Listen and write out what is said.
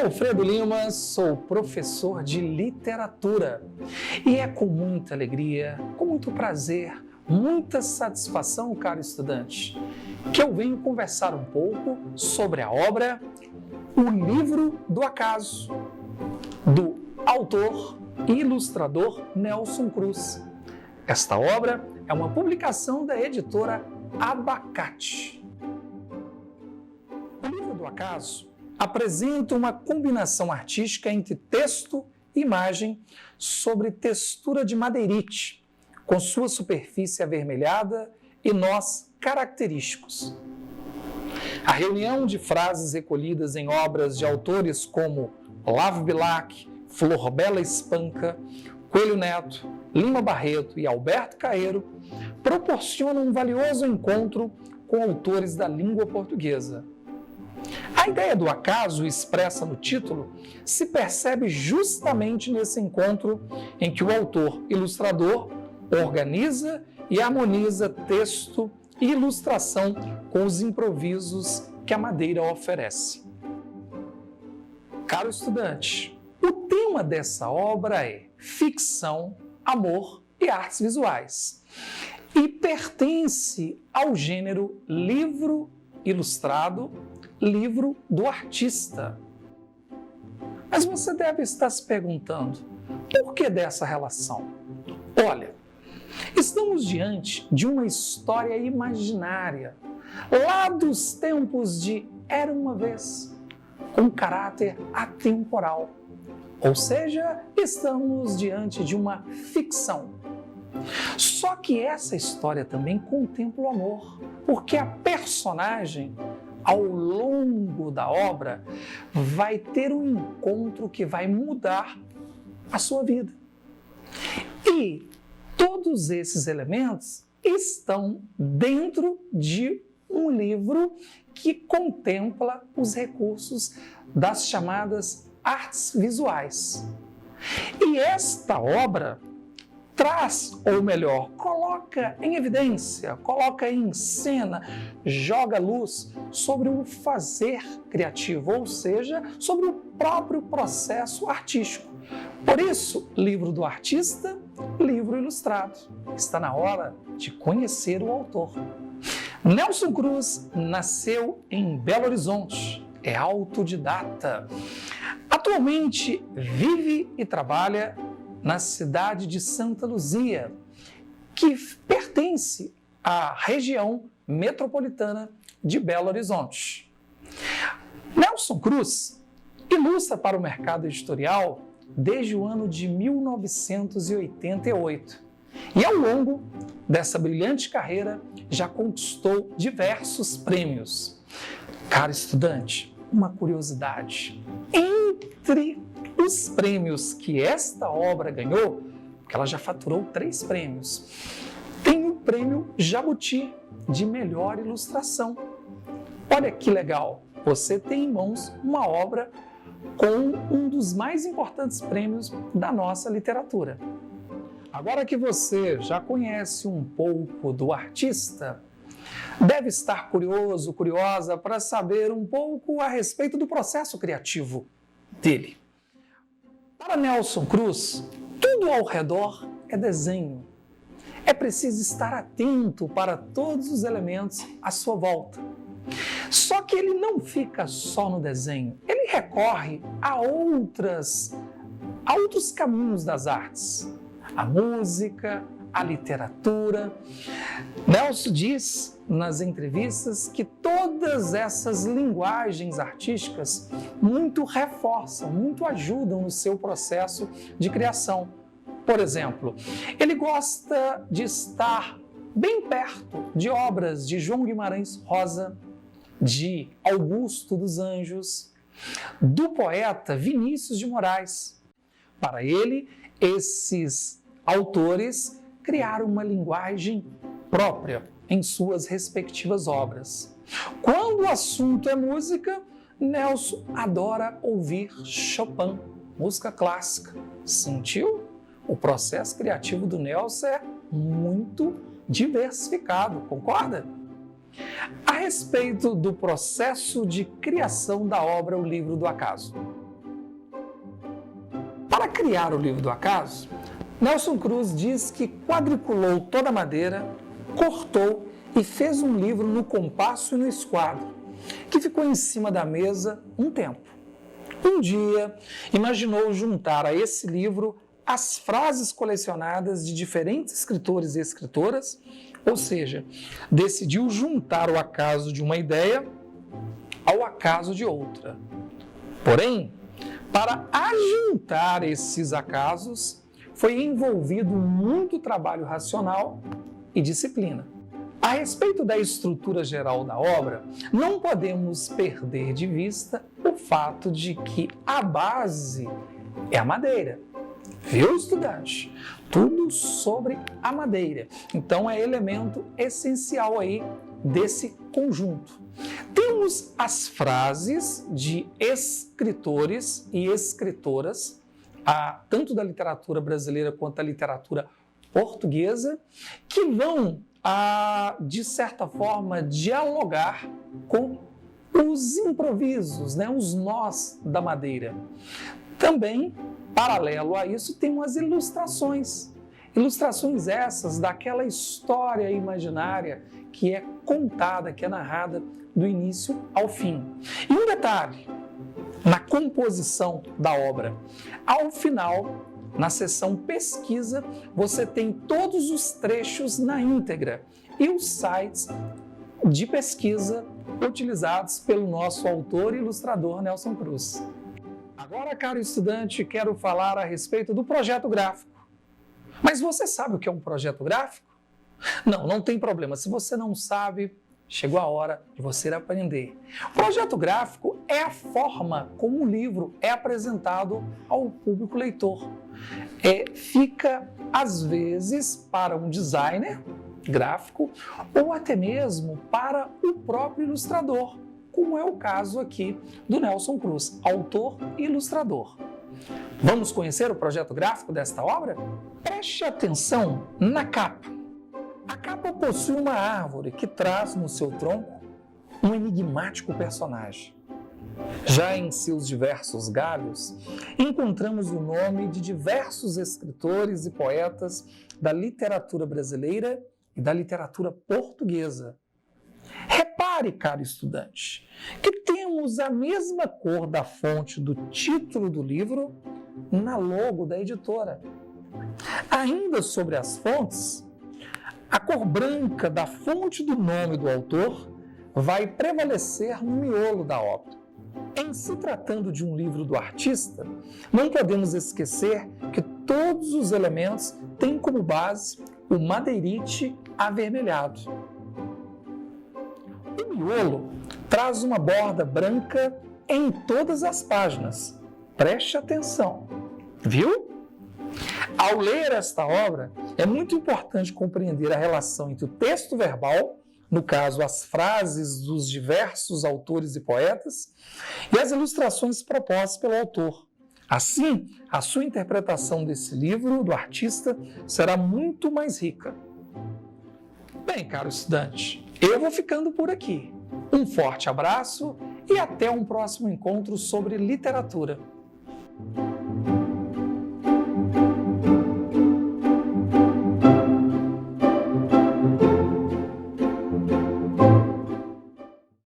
Alfredo Lima, sou professor de literatura e é com muita alegria, com muito prazer, muita satisfação, caro estudante, que eu venho conversar um pouco sobre a obra O Livro do Acaso, do autor e ilustrador Nelson Cruz. Esta obra é uma publicação da editora Abacate. O Livro do Acaso apresenta uma combinação artística entre texto e imagem sobre textura de madeirite, com sua superfície avermelhada e nós característicos. A reunião de frases recolhidas em obras de autores como Olavo Bilac, Flor Bela Espanca, Coelho Neto, Lima Barreto e Alberto Caeiro proporciona um valioso encontro com autores da língua portuguesa. A ideia do acaso expressa no título se percebe justamente nesse encontro em que o autor ilustrador organiza e harmoniza texto e ilustração com os improvisos que a madeira oferece. Caro estudante, o tema dessa obra é ficção, amor e artes visuais e pertence ao gênero livro ilustrado, livro do artista. Mas você deve estar se perguntando, por que dessa relação? Olha, estamos diante de uma história imaginária, lá dos tempos de Era uma Vez, com caráter atemporal. Ou seja, estamos diante de uma ficção. Só que essa história também contempla o amor, porque a personagem, ao longo da obra, vai ter um encontro que vai mudar a sua vida. E todos esses elementos estão dentro de um livro que contempla os recursos das chamadas artes visuais. E esta obra traz, ou melhor, coloca em evidência, coloca em cena, joga luz sobre o fazer criativo, ou seja, sobre o próprio processo artístico. Por isso, livro do artista, livro ilustrado. Está na hora de conhecer o autor. Nelson Cruz nasceu em Belo Horizonte, é autodidata. Atualmente vive e trabalha na cidade de Santa Luzia, que pertence à região metropolitana de Belo Horizonte. Nelson Cruz ilustra para o mercado editorial desde o ano de 1988 e, ao longo dessa brilhante carreira, já conquistou diversos prêmios. Caro estudante, uma curiosidade: entre os prêmios que esta obra ganhou, porque ela já faturou 3 prêmios, tem o prêmio Jabuti de melhor ilustração. Olha que legal, você tem em mãos uma obra com um dos mais importantes prêmios da nossa literatura. Agora que você já conhece um pouco do artista, deve estar curioso, curiosa para saber um pouco a respeito do processo criativo dele. Para Nelson Cruz, tudo ao redor é desenho. É preciso estar atento para todos os elementos à sua volta. Só que ele não fica só no desenho, ele recorre a outros caminhos das artes. A música, a literatura. Nelson diz nas entrevistas que todas essas linguagens artísticas muito reforçam, muito ajudam no seu processo de criação. Por exemplo, ele gosta de estar bem perto de obras de João Guimarães Rosa, de Augusto dos Anjos, do poeta Vinícius de Moraes. Para ele, esses autores criaram uma linguagem própria em suas respectivas obras. Quando o assunto é música, Nelson adora ouvir Chopin, música clássica. Sentiu? O processo criativo do Nelson é muito diversificado, concorda? A respeito do processo de criação da obra O Livro do Acaso. Para criar o livro do acaso, Nelson Cruz diz que quadriculou toda a madeira, cortou e fez um livro no compasso e no esquadro, que ficou em cima da mesa um tempo. Um dia, imaginou juntar a esse livro as frases colecionadas de diferentes escritores e escritoras, ou seja, decidiu juntar o acaso de uma ideia ao acaso de outra. Porém, para ajuntar esses acasos, foi envolvido muito trabalho racional e disciplina. A respeito da estrutura geral da obra, não podemos perder de vista o fato de que a base é a madeira. Viu, estudante? Tudo sobre a madeira. Então, é elemento essencial aí desse conjunto. Temos as frases de escritores e escritoras, tanto da literatura brasileira quanto da literatura portuguesa, que vão, de certa forma, dialogar com os improvisos, os nós da madeira. Também, paralelo a isso, tem umas ilustrações. Ilustrações essas daquela história imaginária que é contada, que é narrada do início ao fim. E um detalhe, na composição da obra, ao final, na seção pesquisa, você tem todos os trechos na íntegra e os sites de pesquisa utilizados pelo nosso autor e ilustrador Nelson Cruz. Agora, caro estudante, quero falar a respeito do projeto gráfico. Mas você sabe o que é um projeto gráfico? Não tem problema. Se você não sabe, chegou a hora de você aprender. O projeto gráfico é a forma como o livro é apresentado ao público leitor. Fica, às vezes, para um designer gráfico ou até mesmo para o próprio ilustrador, como é o caso aqui do Nelson Cruz, autor e ilustrador. Vamos conhecer o projeto gráfico desta obra? Preste atenção na capa. A capa possui uma árvore que traz no seu tronco um enigmático personagem. Já em seus diversos galhos, encontramos o nome de diversos escritores e poetas da literatura brasileira e da literatura portuguesa. Repare, caro estudante, que temos a mesma cor da fonte do título do livro na logo da editora. Ainda sobre as fontes, a cor branca da fonte do nome do autor vai prevalecer no miolo da obra. Em se tratando de um livro do artista, não podemos esquecer que todos os elementos têm como base o madeirite avermelhado. O miolo traz uma borda branca em todas as páginas. Preste atenção, viu? Ao ler esta obra, é muito importante compreender a relação entre o texto verbal, no caso, as frases dos diversos autores e poetas, e as ilustrações propostas pelo autor. Assim, a sua interpretação desse livro do artista será muito mais rica. Bem, caro estudante, eu vou ficando por aqui. Um forte abraço e até um próximo encontro sobre literatura.